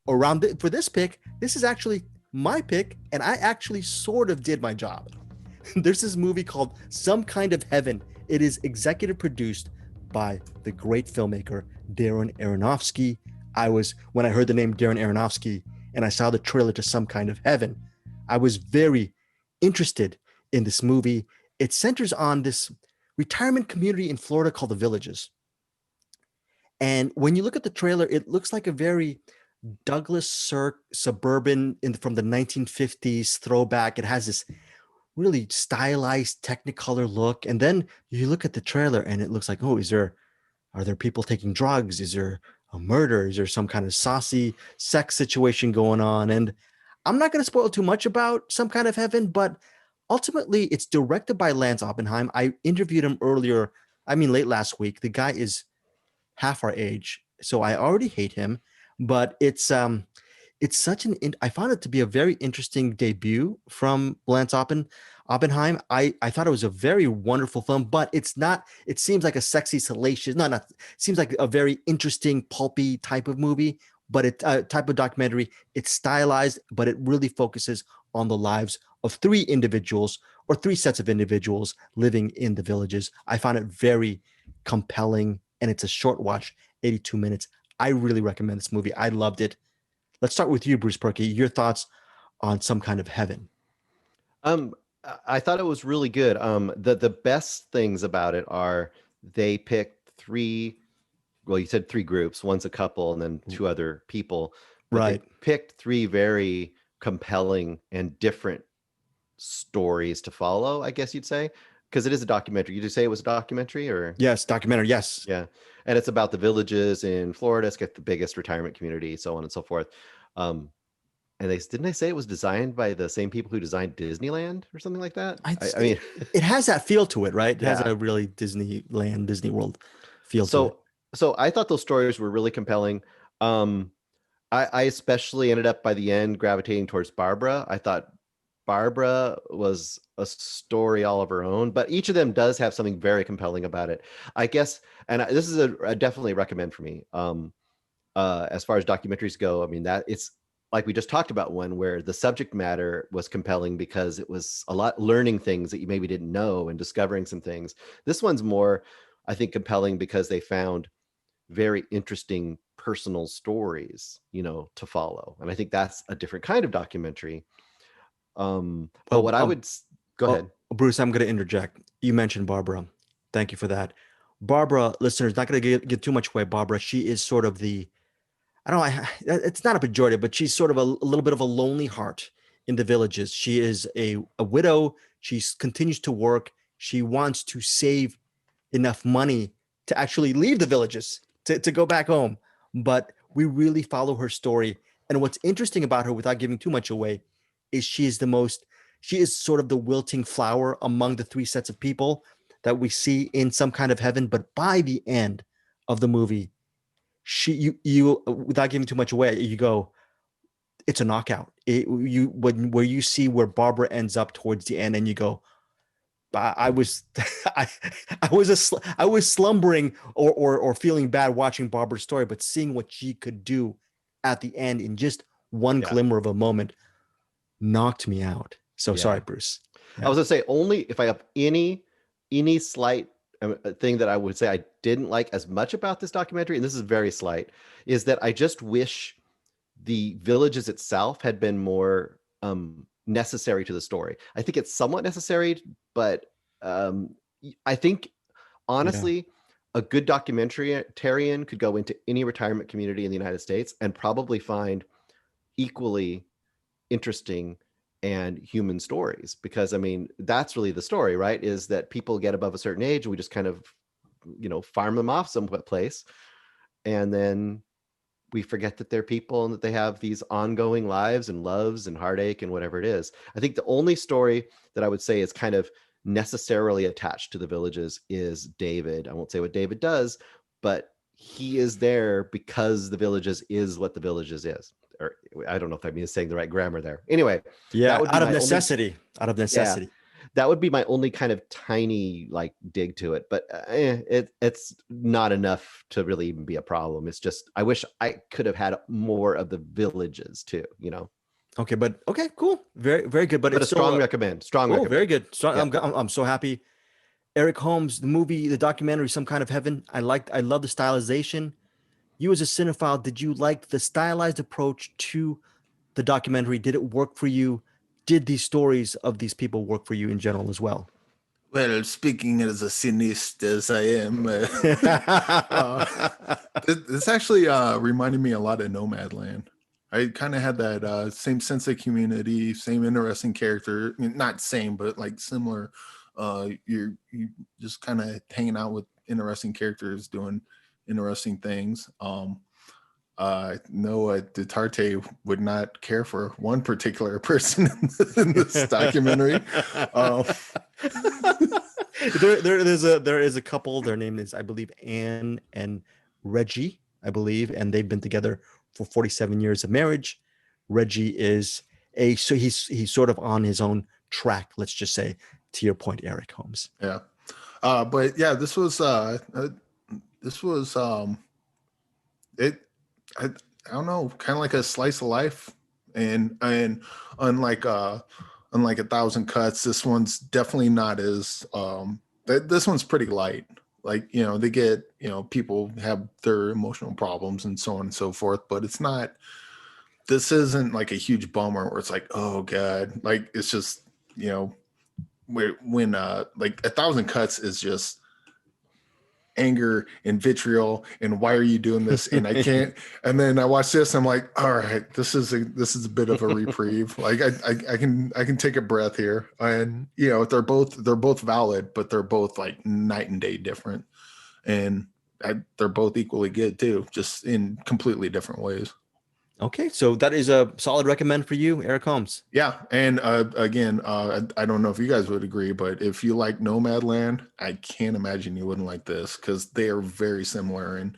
for this pick, this is actually my pick, and I actually sort of did my job. There's this movie called Some Kind of Heaven. It is executive produced by the great filmmaker Darren Aronofsky. When I heard the name Darren Aronofsky and I saw the trailer to Some Kind of Heaven, I was very interested in this movie. It centers on this retirement community in Florida called the Villages. And when you look at the trailer, it looks like a very Douglas Sirk suburban from the 1950s throwback. It has this really stylized Technicolor look. And then you look at the trailer and it looks like, oh, are there people taking drugs? Is there a murder? Is there some kind of saucy sex situation going on? And I'm not going to spoil too much about Some Kind of Heaven, but ultimately it's directed by Lance Oppenheim. I interviewed him late last week. The guy is half our age, so I already hate him, but it's I found it to be a very interesting debut from Lance Oppenheim. I thought it was a very wonderful film, but it seems like a sexy, salacious, it seems like a very interesting, pulpy type of movie, but type of documentary. It's stylized, but it really focuses on the lives of three sets of individuals living in the Villages. I found it very compelling, and it's a short watch, 82 minutes. I really recommend this movie. I loved it. Let's start with you, Bruce Purkey. Your thoughts on Some Kind of Heaven? Um, I thought it was really good. The best things about it are they picked three. Well, you said three groups. One's a couple, and then two other people. But Right. They picked three very compelling and different stories to follow, I guess you'd say, because it is a documentary. Did you say it was a documentary, or? Yes, documentary. Yes. Yeah, and it's about the Villages in Florida. It's got the biggest retirement community, so on and so forth. And didn't they say it was designed by the same people who designed Disneyland or something like that? I mean, it has that feel to it, right? It has Yeah. a really Disneyland, Disney World feel to it. So I thought those stories were really compelling. I especially ended up by the end gravitating towards Barbara. I thought Barbara was a story all of her own, but each of them does have something very compelling about it, I guess. And this is a definitely recommend for me. As far as documentaries go, I mean, that it's like we just talked about one where the subject matter was compelling because it was a lot learning things that you maybe didn't know and discovering some things. This one's more, I think, compelling because they found very interesting personal stories, to follow. And I think that's a different kind of documentary. But what I would go ahead. Bruce, I'm going to interject. You mentioned Barbara. Thank you for that. Barbara, listeners, not going to get too much away. Barbara, she is sort of it's not a pejorative, but she's sort of a little bit of a lonely heart in the Villages. She is a widow. She continues to work. She wants to save enough money to actually leave the Villages to go back home. But we really follow her story. And what's interesting about her, without giving too much away, is she is sort of the wilting flower among the three sets of people that we see in Some Kind of Heaven. But by the end of the movie, you without giving too much away, you go, it's a knockout. Where you see where Barbara ends up towards the end, and you go, I was slumbering or feeling bad watching Barbara's story, but seeing what she could do at the end in just one glimmer of a moment knocked me out. So sorry, Bruce. I was gonna say, only if I have any slight thing that I would say I didn't like as much about this documentary, and this is very slight, is that I just wish the Villages itself had been more necessary to the story. I think it's somewhat necessary, but I think honestly, a good documentarian could go into any retirement community in the United States and probably find equally interesting and human stories, because I mean, that's really the story, right? Is that people get above a certain age and we just kind of, farm them off some place. And then we forget that they're people and that they have these ongoing lives and loves and heartache and whatever it is. I think the only story that I would say is kind of necessarily attached to the Villages is David. I won't say what David does, but he is there because the Villages is what the Villages is. Or I don't know if that means saying the right grammar there. Anyway, out of necessity. Yeah. that would be my only kind of tiny like dig to it, but it's not enough to really even be a problem. It's just I wish I could have had more of the villages too, you know. Okay, but okay, cool, very very good. But But it's a strong still recommend. Strong oh, recommend. very good. So Yeah. I'm so happy. Eric Holmes, the movie, the documentary, Some Kind of Heaven. I love the stylization. You as a cinephile, did you like the stylized approach to the documentary? Did it work for you? Did these stories of these people work for you in general as well? Well, speaking as a cinist as I am, this actually reminded me a lot of Nomadland. I kind of had that same sense of community, same interesting character, not same, but like similar. You just kind of hanging out with interesting characters, doing interesting things. Noah Duterte would not care for one particular person in this documentary. There is a couple. Their name is, I believe, Anne and Reggie, I believe, and they've been together for 47 years of marriage. Reggie is so he's sort of on his own track, let's just say, to your point, Eric Holmes. Yeah. But yeah, this was it I don't know, kind of like a slice of life, and unlike unlike A Thousand Cuts, this one's definitely not as this one's pretty light. Like, you know, they get, you know, people have their emotional problems and so on and so forth, but it's not, this isn't like a huge bummer where it's like, oh God, like it's just, you know, when like A Thousand Cuts is just anger and vitriol and why are you doing this, and I can't, and then I watch this, I'm like, all right, this is a bit of a reprieve. Like I can take a breath here. And you know, they're both valid, but they're both like night and day different, and they're both equally good too, just in completely different ways. Okay, so that is a solid recommend for you, Eric Holmes. Yeah, and again, I don't know if you guys would agree, but if you like Nomadland, I can't imagine you wouldn't like this, because they are very similar in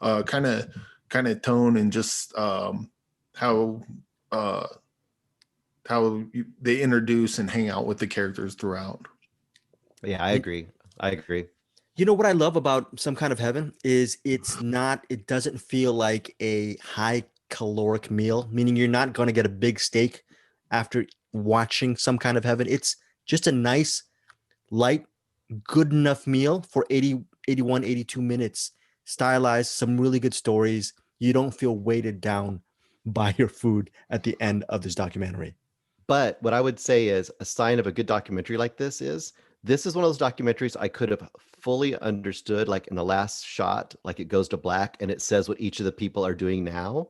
kind of tone and just how they introduce and hang out with the characters throughout. Yeah, I agree. You know what I love about Some Kind of Heaven is it doesn't feel like a high caloric meal, meaning you're not going to get a big steak after watching Some Kind of Heaven. It's just a nice, light, good enough meal for 80, 81, 82 minutes, stylized, some really good stories. You don't feel weighted down by your food at the end of this documentary. But what I would say is a sign of a good documentary like this is one of those documentaries I could have fully understood, like in the last shot, like it goes to black and it says what each of the people are doing now.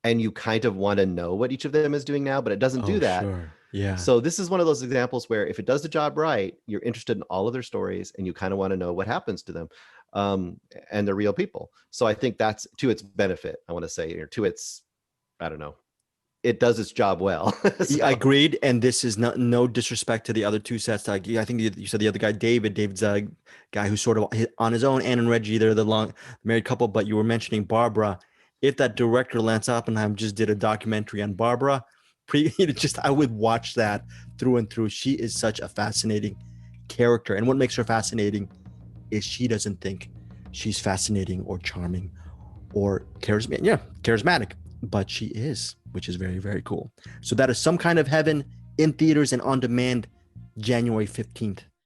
And you kind of want to know what each of them is doing now, but it doesn't do that. Sure. Yeah. So this is one of those examples where if it does the job right, you're interested in all of their stories and you kind of want to know what happens to them. And they're real people. So I think that's to its benefit, I want to say, or to its, I don't know, it does its job well. So. I agreed. And this is no disrespect to the other two sets. Like, I think you said the other guy, David's a guy who's sort of on his own. Anne and Reggie, they're the long married couple, but you were mentioning Barbara. If that director, Lance Oppenheim, just did a documentary on Barbara, I would watch that through and through. She is such a fascinating character. And what makes her fascinating is she doesn't think she's fascinating or charming or charismatic. Yeah, charismatic, but she is, which is very, very cool. So that is Some Kind of Heaven, in theaters and on demand, January 15th.